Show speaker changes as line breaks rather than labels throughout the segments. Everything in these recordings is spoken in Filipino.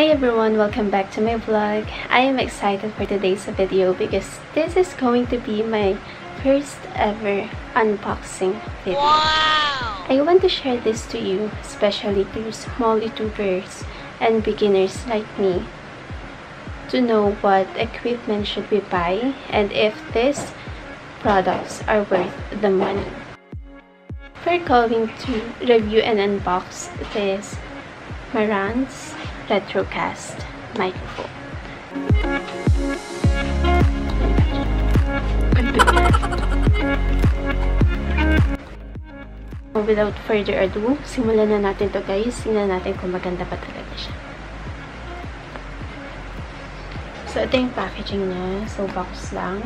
Hi everyone, welcome back to my vlog. I am excited for today's video because this is going to be my first ever unboxing video. Wow! I want to share this to you, especially to small YouTubers and beginners like me, to know what equipment should we buy and if these products are worth the money. We're going to review and unbox this Marantz Retrocast microphone. Without further ado, simulan na natin to guys. Tingnan natin kung maganda pa talaga siya. So, ito yung packaging niya. So, box lang.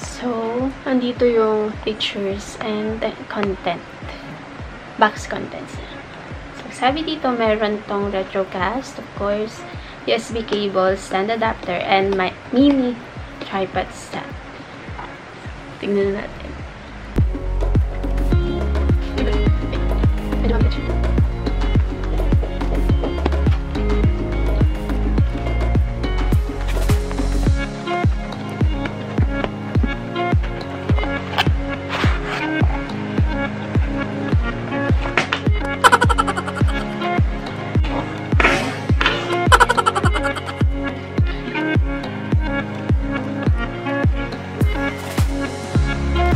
So, andito yung pictures and content. Box contents niya. So, sabi dito, meron tong Retrocast, of course, USB cable, stand adapter, and my mini tripod stand. Tingnan natin. Pwede ba picture?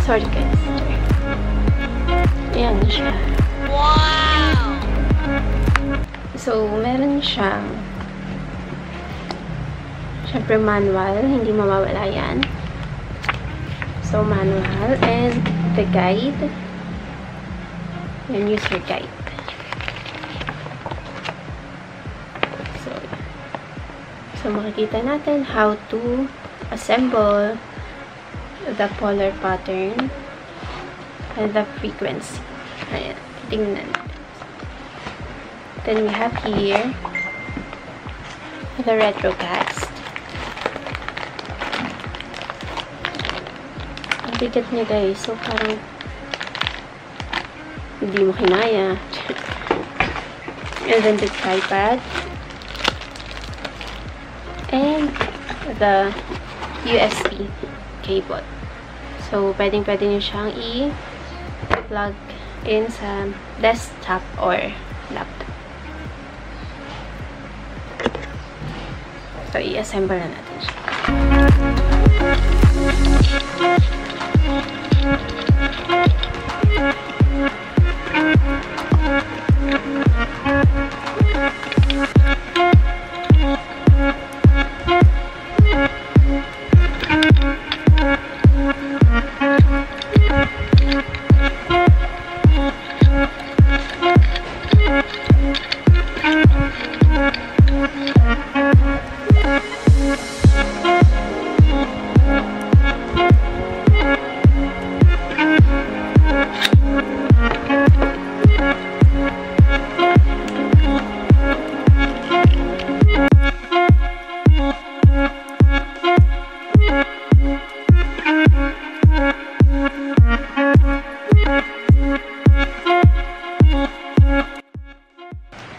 Sorry guys. Ayan siya. Wow! So, meron siyang syempre manual. Hindi mawawala yan. So, manual and the guide. Yung user guide. So makikita natin how to assemble the polar pattern and the frequency. Ayan, tingnan natin. Then we have here the Retrocast. Ang bigat niya guys, so parang hindi mo kinaya. And then the tripod and the USB cable. So, pwedeng-pwede nyo siyang i-plug in sa desktop or laptop. So, i-assemble na natin siya.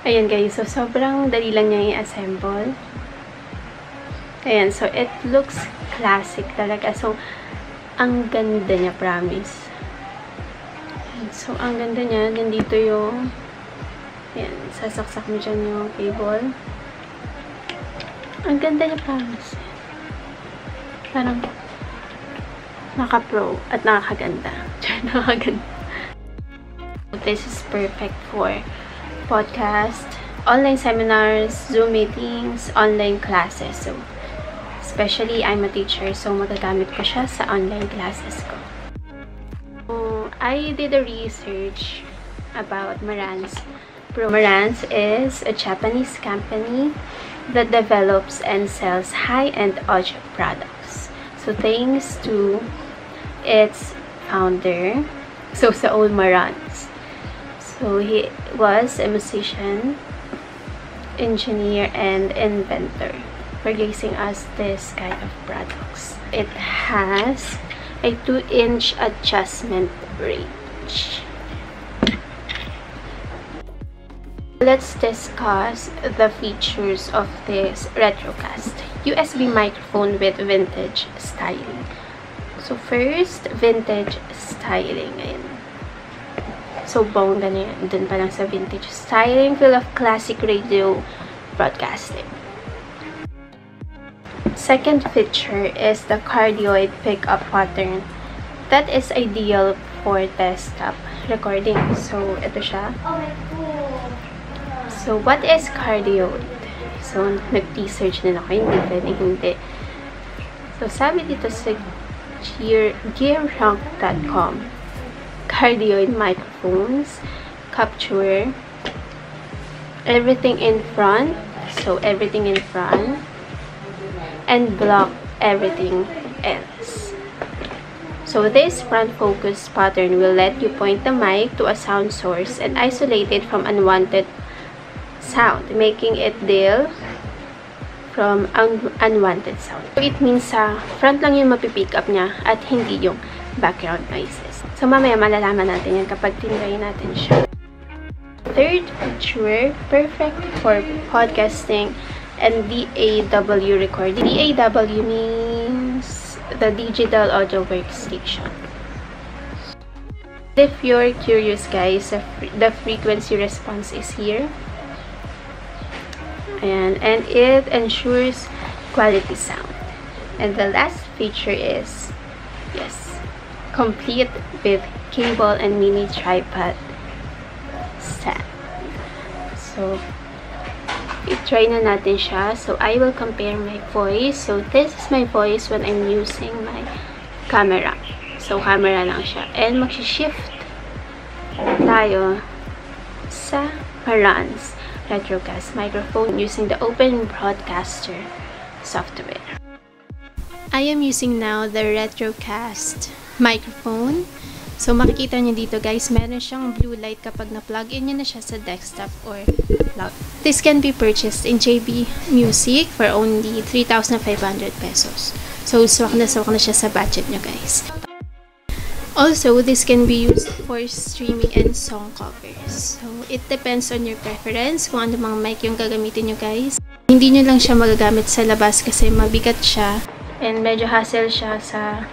Ayan guys, so sobrang dali lang niya i-assemble. Ayan, so it looks classic talaga. So, ang ganda niya, promise. Ayan, so, ang ganda niya. Nandito yung ayan, sasaksak mo dyan yung cable. Ang ganda niya, promise. Parang naka-pro at nakakaganda. Nakakaganda. This is perfect for podcast, online seminars, Zoom meetings, online classes. So, especially I'm a teacher, so magagamit ko siya sa online classes ko. So, I did a research about Marantz. Marantz is a Japanese company that develops and sells high-end audio products. So, thanks to its founder, so Saul Marantz. So, he was a musician, engineer, and inventor, releasing us this kind of products. It has a 2-inch adjustment range. Let's discuss the features of this Retrocast USB microphone with vintage styling. So first, vintage styling. Ayan. So bongga na yan. Dun pa lang sa vintage styling. Feel of classic radio broadcasting. Second feature is the Cardioid pickup pattern. That is ideal for desktop recording. So ito siya. So, what is Cardioid? So, nag-research din ako. Hindi. So, sabi dito sa gearrank.com, Cardioid microphones capture everything in front. So, everything in front. And block everything else. So, this front focus pattern will let you point the mic to a sound source and isolate it from unwanted sound, making it deal from unwanted sound. So, it means sa front lang yung mapipick up niya at hindi yung background noises. So, mamaya malalaman natin yan kapag tinry natin siya. Third feature, perfect for podcasting and DAW recording. DAW means the Digital Audio Workstation. If you're curious, guys, the frequency response is here. And it ensures quality sound. And the last feature is, yes, complete with cable and mini tripod stand. So, i-try na natin siya. So, I will compare my voice. So, this is my voice when I'm using my camera. So, camera lang siya. And mag-shift tayo sa Marantz Retrocast microphone using the Open Broadcaster software. I am using now the Retrocast microphone. So, makikita nyo dito, guys, meron siyang blue light kapag na-plug in nyo na siya sa desktop or laptop. This can be purchased in JB Music for only 3,500 pesos. So, swak na siya sa budget nyo, guys. Also, this can be used for streaming and song covers. So, it depends on your preference kung ano mga mic yung gagamitin nyo, guys. Hindi nyo lang siya magagamit sa labas kasi mabigat siya. And medyo hassle siya sa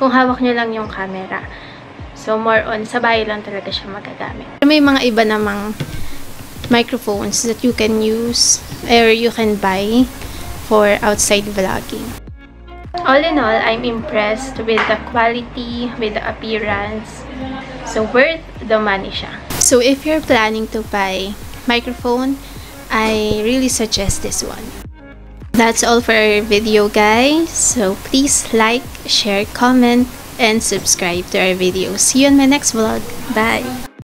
kung hawak nyo lang yung camera. So, more on, sa bahay lang talaga siya magagamit. May mga iba namang microphones that you can use or you can buy for outside vlogging. All in all, I'm impressed with the quality, with the appearance. So, worth the money siya. So, if you're planning to buy microphone, I really suggest this one. That's all for our video, guys. So, please like, share, comment, and subscribe to our videos. See you in my next vlog. Bye!